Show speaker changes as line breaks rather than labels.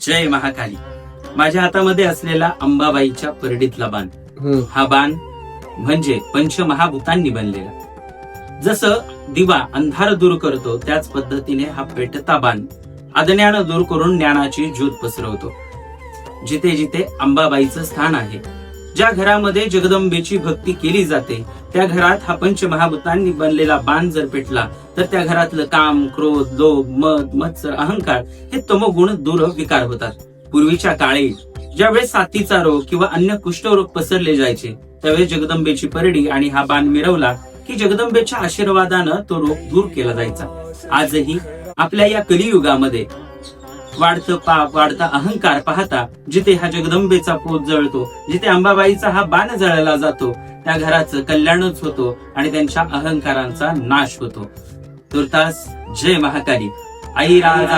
जय महाकाली. माझ्या हातामध्ये असलेला अंबाबाईच्या परडीतला बाण, हा बाण म्हणजे पंचमहाभूतांनी बनलेला. जसं दिवा अंधार दूर करतो त्याच पद्धतीने हा पेटता बाण अज्ञान दूर करून ज्ञानाची ज्योत पसरवतो. जिथे जिथे अंबाबाईचं स्थान आहे, ज्या घरामध्ये जगदंबेची भक्ती केली जाते, त्या घरात हा पंचमहाभूतांनी बनलेला बाण जर पेटला तर त्या घरातलं काम, क्रोध, लोभ, मद, मत्सर, अहंकार हे तमोगुण दूर विकार होतात. पूर्वीच्या काळी ज्यावेळेस साथीचा रोग किंवा अन्य कुष्ठरोग पसरले जायचे, त्यावेळेस जगदंबेची परडी आणि हा बाण मिरवला की जगदंबेच्या आशीर्वादानं तो रोग दूर केला जायचा. आजही आपल्या या कलियुगामध्ये वाढतं पाप, वाढता अहंकार पाहता जिथे हा जगदंबेचा पोत जळतो, जिथे अंबाबाईचा हा बाण जळला जातो, त्या घराचं कल्याणच होतो आणि त्यांच्या अहंकारांचा नाश होतो. तुर्तास जय महाकाली. आई राजा